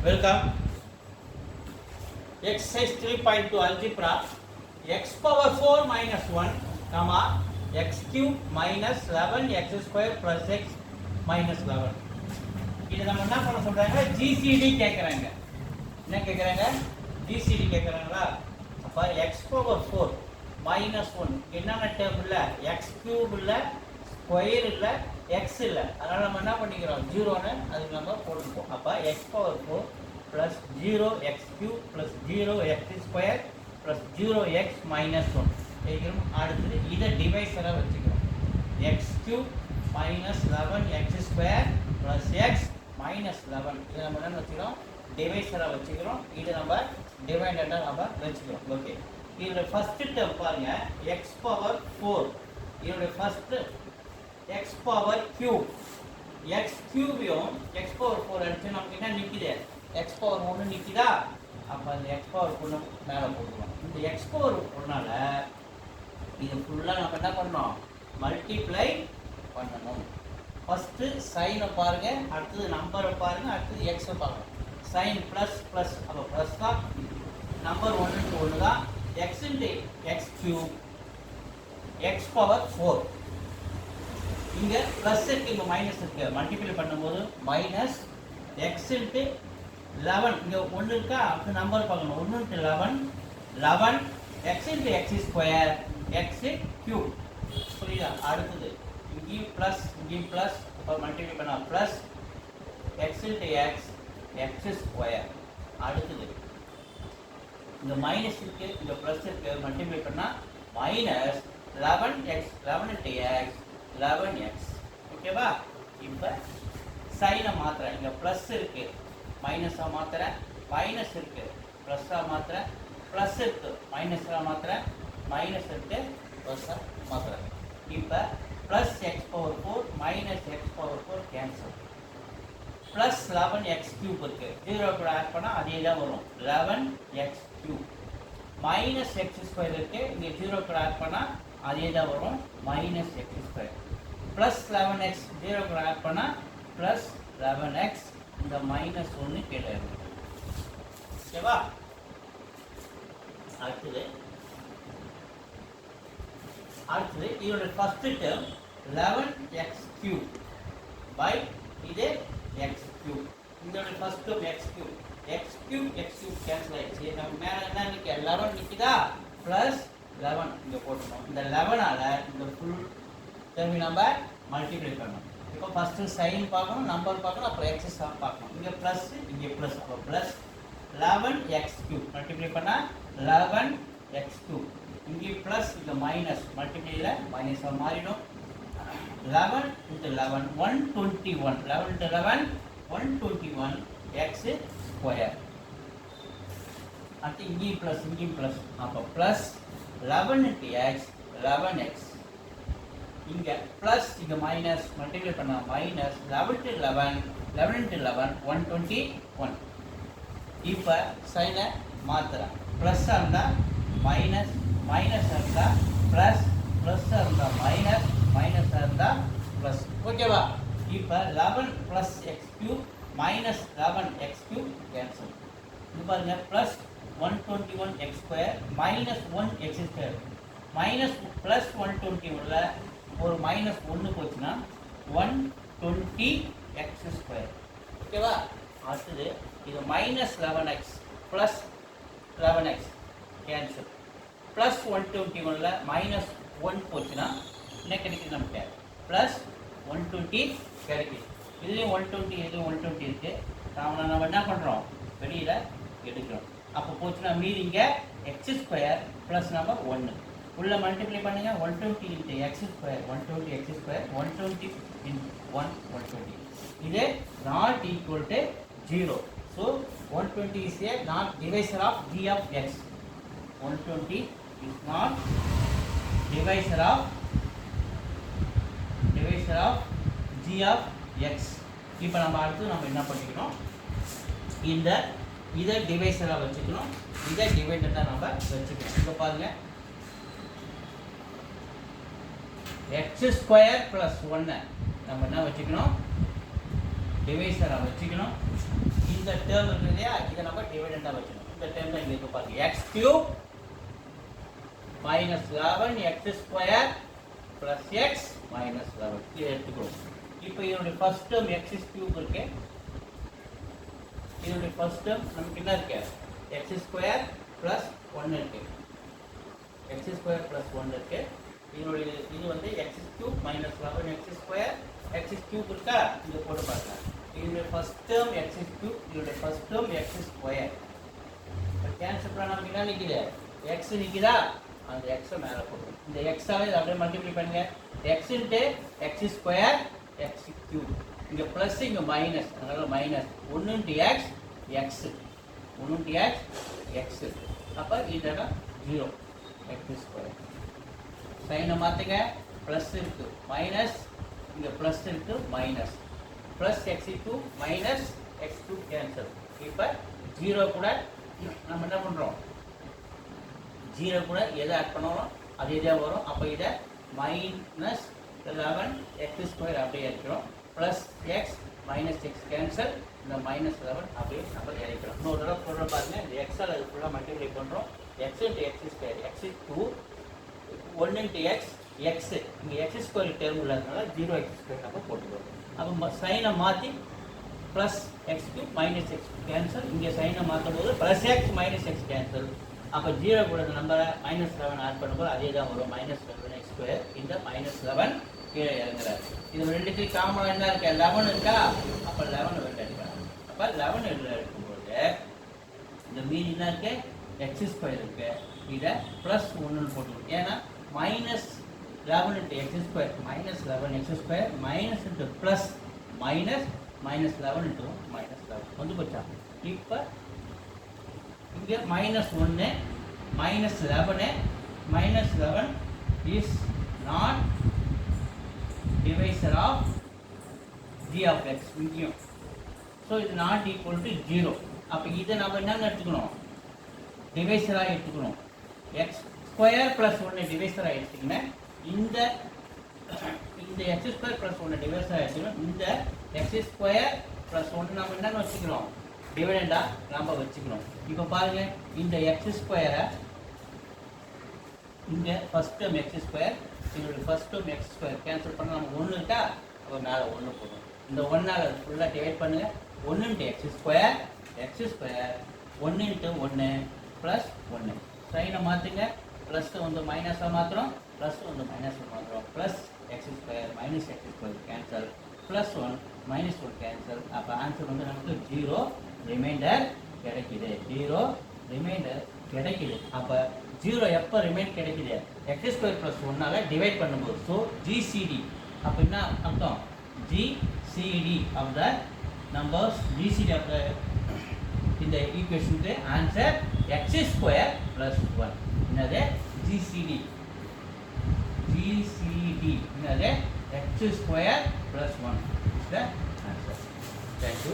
Welcome. Exercise 3.2 algebra. X power 4 minus 1, comma, x cube minus 11 x square plus x minus 11. இது நம்ம என்ன பண்ண சொல்றாங்க? GCD கேக்குறாங்க. என்ன கேக்குறாங்க? GCD கேக்குறாங்களா? அப்ப x power 4 minus 1 என்னென்ன டேர்ம் இல்ல? x cube இல்ல, ஸ்கொயர் இல்ல, x இல்ல. அதனால நம்ம என்ன பண்ணிக்கிறோம்? 0 ன்னு அதுக்கு நம்ம போட்டுப்போம். அப்ப x power 4 plus 0x cube plus 0x square plus 0x minus 1. எழுதிக்கிறோம். அடுத்து இதை டிவைசரா வச்சுக்கிறோம். x cube minus 11x square plus x minus 11. இதை நம்ம என்ன வச்சுக்கிறோம்? டிவைசரா வச்சுக்கிறோம். இது நம்ம டிவைடண்டா நம்ம வச்சுக்கிறோம். ஓகே. இதோட ஃபர்ஸ்ட் டேர்ம் பாருங்க, x power 4. இதோட first x power cube. x cube-யும் x power 4 அடிச்சு நமக்கு என்ன நிக்குது? x power 1 நிக்குதா? அப்ப அந்த x power 1 மேல போடுவோம். இந்த x power 1னால இது ஃபுல்லா நம்ம என்ன பண்ணனும்? மல்டிப்ளை பண்ணனும். ஃபர்ஸ்ட் சைனை பாருங்க, அடுத்து நம்பரை பாருங்க, அடுத்து x பாருங்க. sin பிளஸ் பிளஸ் அப்ப பிளஸ் தான். நம்பர் 1 க்கு 1 தான். x into x cube x power 4. இங்க பிளஸ் இருக்கு, இங்க மைனஸ் இருக்கு. மல்டிப்ளை பண்ணும்போது மைனஸ் x into 11. இங்க 1 இருக்கா? அப்ப நம்பர் பார்க்கணும். 1 into 11 11 x into x square x cube. புரியுதா? அடுத்தது இங்கேயும் பிளஸ் அப்ப மல்டிப்ளை பண்ணா plus x into x x square. அடுத்தது இங்க மைனஸ் இருக்கு, இங்க பிளஸ் இருக்கு. மல்டிப்ளை பண்ணா minus 11x 11 into x 11x. ஓகேவா? இப்ப சைனை மாத்துறேன். இங்க பிளஸ் இருக்கு, மைனஸா மாத்துறேன். மைனஸ் இருக்கு, பிளஸ்ஸா மாத்துறேன். பிளஸ் இருக்கு, மைனஸா மாத்துறேன். மைனஸ் இருக்கு, பிளஸ்ஸா மாத்துறேன். இப்ப plus x power 4 minus x power 4 cancel. Plus 11x cube இருக்கு, 0 கூட ஆட் பண்ணா அதே தான் வரும். 11x cube minus x square இருக்கு, இங்க 0 கூட ஆட் பண்ணா அதே தான் வரும். Minus x square plus 11x 0 கூட ஆட் பண்ணா பிளஸ் 11x. இந்த மைனஸ் 1 கீழே இருக்கு. ஓகேவா? அடுத்தது இதோட first term 11x cube by இது x கியூப். இதோட first term x cube. x cube cancel ஆயிடுச்சு. நம்ம மேல என்ன நிக்க? 11 நிக்குதா? பிளஸ் 11 இங்க போட்டுறோம். இந்த 11 ஆல இந்த ஃபுல் டேர்ம் நம்ம மல்டிப்ளை பண்ணனும். இப்போ ஃபர்ஸ்ட் சைன் பார்க்கணும், நம்பர் பார்க்கணும், அப்புறம் x சம் பார்க்கணும். இங்க பிளஸ், இங்க பிளஸ். அப்ப பிளஸ் 11x கியூப் மல்டிப்ளை பண்ணா 11x கியூப். இங்க பிளஸ், இங்க மைனஸ். மல்டிப்ளைல மைனஸா மாறிடும். 11 into 11 121. 11 into 11 121 x square. அடுத்து இங்கேயும் பிளஸ். அப்ப பிளஸ் 11 into x 11x. இங்க பிளஸ், இங்க மைனஸ். மல்டிப்ளை பண்ணா மைனஸ் 11 to 11 11 into 11 121. இப்ப சைனை மாத்துறேன். பிளஸ் இருந்தா மைனஸ், மைனஸ் இருந்தா பிளஸ், பிளஸ் இருந்தா மைனஸ், மைனஸ் இருந்தா பிளஸ். ஓகேவா? இப்ப 11 plus x cube minus 11x cube cancel. இது பாருங்க, plus 121x square minus 1x square. Minus plus 121ல ஒரு மைனஸ் 1 போச்சுன்னா 120x ஸ்கொயர். ஓகேவா? அடுத்தது இது minus 11x plus 11x cancel. Plus 121ல மைனஸ் 1 போச்சுன்னா என்ன கிடைக்குது? நமக்கு பிளஸ் 120 கிடைக்குது. இதுலேயும் 120, இதுலேயும் 120 இருக்கு. நம்ம என்ன பண்ணுறோம்? வெளியில் எடுக்கிறோம். அப்போ போச்சுன்னா மீதி இங்கே x ஸ்கொயர் ப்ளஸ் நம்ம 1 உள்ள மல்டிப்ளை பண்ணுங்க. 120 into x square 120x square 120 into 1 120. இது not equal to 0. So 120 is a not divisor of g of x. 120 is not divisor of g of x. இப்போ நம்ம அடுத்து என்ன பண்ணிக்கணும்? இதை டிவைசரா வச்சுக்கணும், இதை டிவைடண்டா நம்ம வச்சுக்கணும். இப்போ பாருங்க, x ஸ்கொயர் பிளஸ் 1 நம்ம என்ன வச்சுக்கணும்? டிவைசரா வச்சுக்கணும். இந்த டேர்ம் இருக்கு இல்லையா, இதை நம்ம டிவைடண்டாக வச்சுக்கணும். இந்த டேர்ம் தான் இங்கே இருக்கு பாருங்க. X cube minus 11 x square plus x minus 11 இதை எடுத்துக்கிறோம். இப்போ இதனுடைய ஃபர்ஸ்ட் டேர்ம் எக்ஸ் கியூப் இருக்கு. இதனுடைய ஃபர்ஸ்ட் டேர்ம் நமக்கு என்ன இருக்கு, எக்ஸ் ஸ்கொயர் ப்ளஸ் 1 இருக்கு. எக்ஸ் ஸ்கொயர் ப்ளஸ் 1 இருக்கு. இதனுடைய இது வந்து X cube minus 11 x square X cube இருக்கா, இதை போட்டு பார்க்கலாம். இதனுடைய ஃபர்ஸ்ட் டேர்ம் எக்ஸ் கியூப், இதனுடைய first term X square. Cancel பண்ண நமக்கு என்ன நிற்குது, எக்ஸ் நிற்குதா, அந்த எக்ஸை மேலே போடுறோம். இந்த எக்ஸாவே இதை அப்படியே மல்டிப்ளை பண்ணுங்க. X into x square X cube, இங்கே ப்ளஸ் இங்கே மைனஸ், அதனால minus 1 into x X, 1 into x X. அப்போ இதெல்லாம் 0 எக்ஸ் ஸ்கொயர். சைனை மாற்றுங்க, ப்ளஸ் இருக்கு மைனஸ், இங்கே ப்ளஸ் இருக்கு minus, plus x cube minus X cube cancel. இப்போ 0 கூட நம்ம என்ன பண்ணுறோம், 0 கூட எதை ஆட் பண்ணாலும் அது இதே வரும். அப்போ இதை மைனஸ் 11 எக்ஸ் ஸ்கொயர் அப்படியே இருக்கிறோம், plus x minus x cancel, இந்த மைனஸ் 11 அப்படியே நம்ம இறக்கிறோம். இன்னொரு தடவை சொல்கிற பாருங்க, இந்த எக்ஸால் அது ஃபுல்லாக மல்டிப்ளை பண்ணுறோம். X into x square x two, 1 into x x, இங்கே எக்ஸ் ஸ்கொயர் டேர்ம் உள்ளதுனால 0 எக்ஸ் ஸ்கொயர் நம்ம போட்டுக்கிறோம். அப்போ சைனை மாற்றி plus x cube minus x cancel, இங்கே சைனை மாற்றும் போது plus x minus x cancel. அப்போ 0 கூட நம்பரை மைனஸ் 11 ஆட் பண்ணும்போது அதே தான் வரும், மைனஸ் 11 எக்ஸ் ஸ்கொயர். இந்த மைனஸ் 11 கீழே இறங்குறாரு. இது ரெண்டுத்துக்கு காமனாக என்ன இருக்கா, 11 இருக்கா, அப்போ 11 வெளில எடுக்கலாம். அப்போ 11 வெளில எடுக்கும்போது இந்த மீதி என்ன இருக்கு, எக்ஸ் ஸ்கொயர் இருக்கு, இதை ப்ளஸ் 1 போட்டுக்கணும். ஏன்னா minus 11 into x square minus 11 x square minus into plus minus minus 11 into minus 11 வந்து போச்சா. இப்போ இங்கே minus 1 minus 11 minus 11 is not divisor of g of x முக்கியம். ஸோ இது நாட் ஈக்குவல் டு 0. அப்போ இதை நம்ம என்னென்னு எடுத்துக்கணும், டிவைசராக எடுத்துக்கணும். எக்ஸ் ஸ்கொயர் ப்ளஸ் 1 டிவைசராக எடுத்துக்கினா இந்த எக்ஸ் ஸ்கொயர் ப்ளஸ் 1 டிவைசராக எடுத்துக்கணும். இந்த எக்ஸ் ஸ்கொயர் ப்ளஸ் 1 நம்ம என்னென்னு வச்சுக்கிறோம், டிவிடெண்டாக நம்ம வச்சுக்கணும். இப்போ பாருங்கள், இந்த எக்ஸ் ஸ்கொயரை இங்கே ஃபஸ்ட் டேர்ம் எக்ஸ் ஸ்கொயர், இதோடைய first term X square cancel பண்ண நமக்கு 1 இருக்கா, அப்போ மேலே 1 போடும். இந்த 1ஆல் ஃபுல்லாக டிவைட் பண்ணுங்கள். 1 into x square 1 into 1 plus 1. சைனை மாற்றுங்க, ப்ளஸ் வந்து மைனஸாக மாற்றுறோம், ப்ளஸ் வந்து மைனஸாக மாற்றுறோம். Plus x square minus x square cancel, plus 1 minus 1 cancel. அப்போ ஆன்சர் வந்து நமக்கு 0 ரிமைண்டர் கிடைக்குது, 0 ரிமைண்டர் கிடைக்குது. அப்போ 0 எப்போ ரிமைண்ட் கிடைக்குது, எக்ஸ் ஸ்கொயர் ப்ளஸ் 1ஆல் டிவைட் பண்ணும்போது. ஸோ ஜிசிடி அப்போ என்ன அர்த்தம், GCD of the numbers, GCD of the இந்த ஈக்குவேஷனுக்கு ஆன்சர் எக்ஸ் ஸ்கொயர் ப்ளஸ் 1. என்னது ஜிசிடி, ஜிசிடி என்னது x square plus 1 is the answer. Thank you.